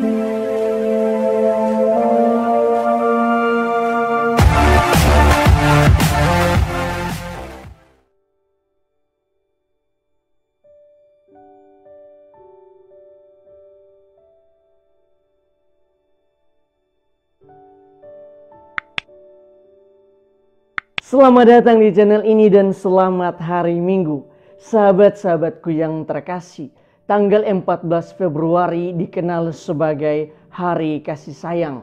Selamat datang di channel ini dan selamat hari Minggu. Sahabat-sahabatku yang terkasih, tanggal 14 Februari dikenal sebagai Hari Kasih Sayang.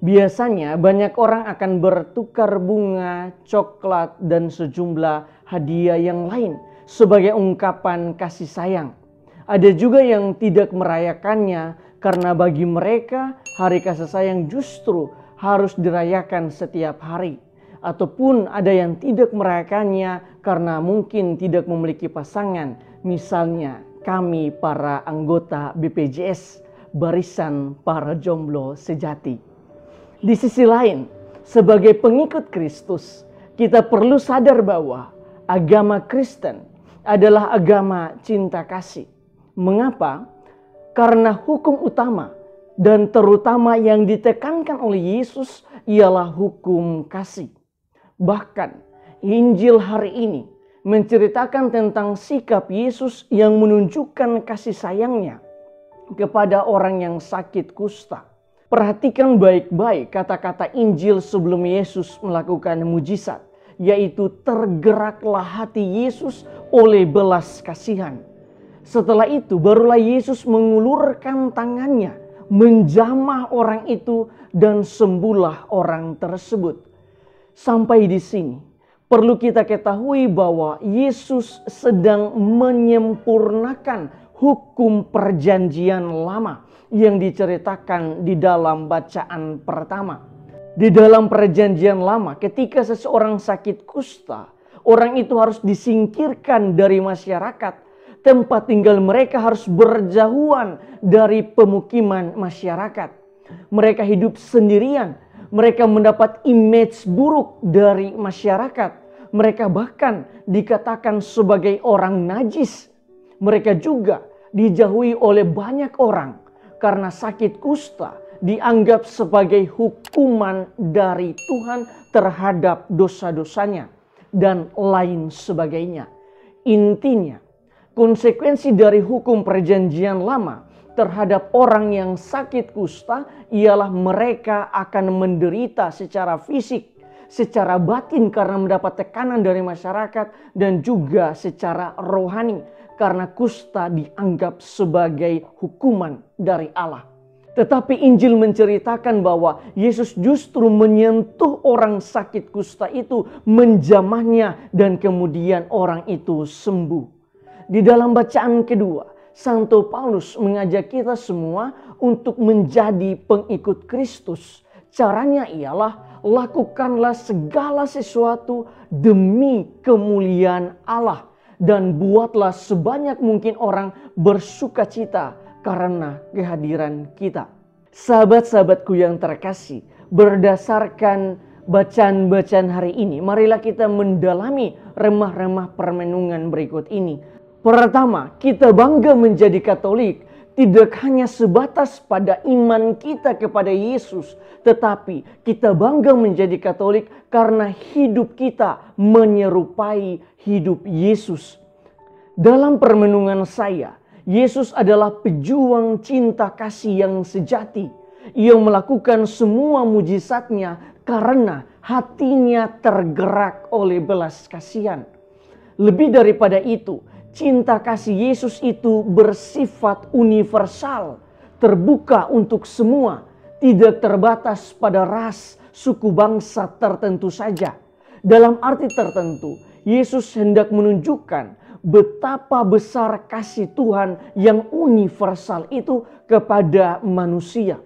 Biasanya banyak orang akan bertukar bunga, coklat, dan sejumlah hadiah yang lain sebagai ungkapan kasih sayang. Ada juga yang tidak merayakannya karena bagi mereka Hari Kasih Sayang justru harus dirayakan setiap hari. Ataupun ada yang tidak merayakannya karena mungkin tidak memiliki pasangan. Misalnya kami para anggota BPJS, Barisan Para Jomblo Sejati. Di sisi lain, sebagai pengikut Kristus, kita perlu sadar bahwa agama Kristen adalah agama cinta kasih. Mengapa? Karena hukum utama dan terutama yang ditekankan oleh Yesus ialah hukum kasih. Bahkan Injil hari ini menceritakan tentang sikap Yesus yang menunjukkan kasih sayangnya kepada orang yang sakit kusta. Perhatikan baik-baik kata-kata Injil sebelum Yesus melakukan mujizat, yaitu tergeraklah hati Yesus oleh belas kasihan. Setelah itu barulah Yesus mengulurkan tangannya, menjamah orang itu dan sembuhlah orang tersebut. Sampai di sini perlu kita ketahui bahwa Yesus sedang menyempurnakan hukum perjanjian lama yang diceritakan di dalam bacaan pertama. Di dalam perjanjian lama, ketika seseorang sakit kusta, orang itu harus disingkirkan dari masyarakat. Tempat tinggal mereka harus berjauhan dari pemukiman masyarakat. Mereka hidup sendirian. Mereka mendapat image buruk dari masyarakat. Mereka bahkan dikatakan sebagai orang najis. Mereka juga dijauhi oleh banyak orang karena sakit kusta dianggap sebagai hukuman dari Tuhan terhadap dosa-dosanya dan lain sebagainya. Intinya, konsekuensi dari hukum perjanjian lama terhadap orang yang sakit kusta ialah mereka akan menderita secara fisik, secara batin karena mendapat tekanan dari masyarakat, dan juga secara rohani karena kusta dianggap sebagai hukuman dari Allah. Tetapi Injil menceritakan bahwa Yesus justru menyentuh orang sakit kusta itu, menjamahnya, dan kemudian orang itu sembuh. Di dalam bacaan kedua, Santo Paulus mengajak kita semua untuk menjadi pengikut Kristus. Caranya ialah lakukanlah segala sesuatu demi kemuliaan Allah. Dan buatlah sebanyak mungkin orang bersukacita karena kehadiran kita. Sahabat-sahabatku yang terkasih, berdasarkan bacaan-bacaan hari ini, marilah kita mendalami remah-remah permenungan berikut ini. Pertama, kita bangga menjadi Katolik tidak hanya sebatas pada iman kita kepada Yesus, tetapi kita bangga menjadi Katolik karena hidup kita menyerupai hidup Yesus. Dalam permenungan saya, Yesus adalah pejuang cinta kasih yang sejati. Ia melakukan semua mujizatnya karena hatinya tergerak oleh belas kasihan. Lebih daripada itu, cinta kasih Yesus itu bersifat universal, terbuka untuk semua, tidak terbatas pada ras, suku, bangsa tertentu saja. Dalam arti tertentu, Yesus hendak menunjukkan betapa besar kasih Tuhan yang universal itu kepada manusia.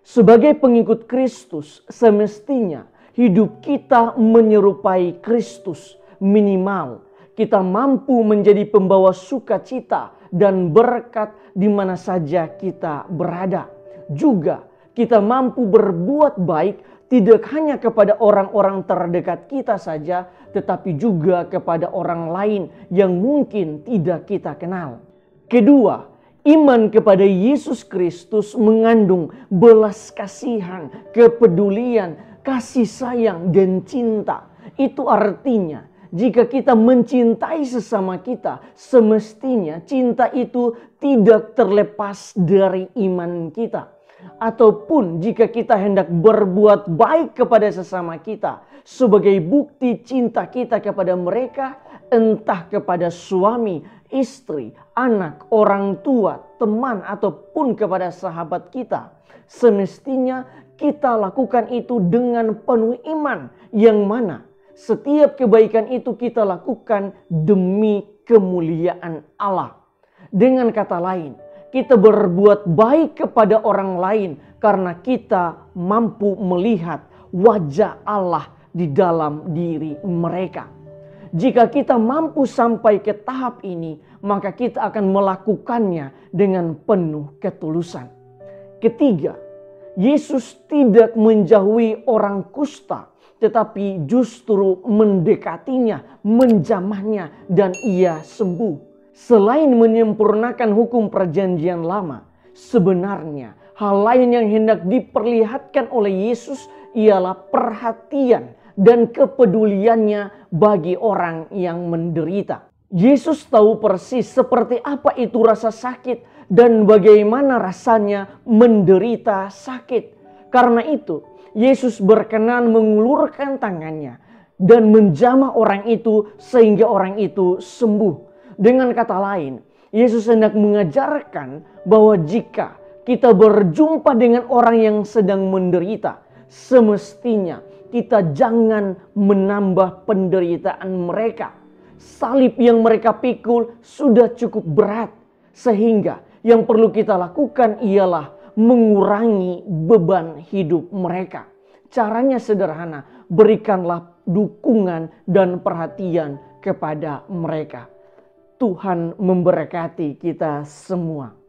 Sebagai pengikut Kristus, semestinya hidup kita menyerupai Kristus. Minimal kita mampu menjadi pembawa sukacita dan berkat di mana saja kita berada. Juga kita mampu berbuat baik tidak hanya kepada orang-orang terdekat kita saja, tetapi juga kepada orang lain yang mungkin tidak kita kenal. Kedua, Iman kepada Yesus Kristus mengandung belas kasihan, kepedulian, kasih sayang, dan cinta. Itu artinya jika kita mencintai sesama kita, semestinya cinta itu tidak terlepas dari iman kita. Ataupun jika kita hendak berbuat baik kepada sesama kita sebagai bukti cinta kita kepada mereka, entah kepada suami, istri, anak, orang tua, teman, ataupun kepada sahabat kita, semestinya kita lakukan itu dengan penuh iman, yang mana setiap kebaikan itu kita lakukan demi kemuliaan Allah. Dengan kata lain, kita berbuat baik kepada orang lain karena kita mampu melihat wajah Allah di dalam diri mereka. Jika kita mampu sampai ke tahap ini, maka kita akan melakukannya dengan penuh ketulusan. Ketiga, Yesus tidak menjauhi orang kusta, tetapi justru mendekatinya, menjamahnya, dan ia sembuh. Selain menyempurnakan hukum perjanjian lama, sebenarnya hal lain yang hendak diperlihatkan oleh Yesus ialah perhatian dan kepeduliannya bagi orang yang menderita. Yesus tahu persis seperti apa itu rasa sakit dan bagaimana rasanya menderita sakit. Karena itu, Yesus berkenan mengulurkan tangannya dan menjamah orang itu sehingga orang itu sembuh. Dengan kata lain, Yesus hendak mengajarkan bahwa jika kita berjumpa dengan orang yang sedang menderita, semestinya kita jangan menambah penderitaan mereka. Salib yang mereka pikul sudah cukup berat, sehingga yang perlu kita lakukan ialah mengurangi beban hidup mereka. Caranya sederhana, berikanlah dukungan dan perhatian kepada mereka. Tuhan memberkati kita semua.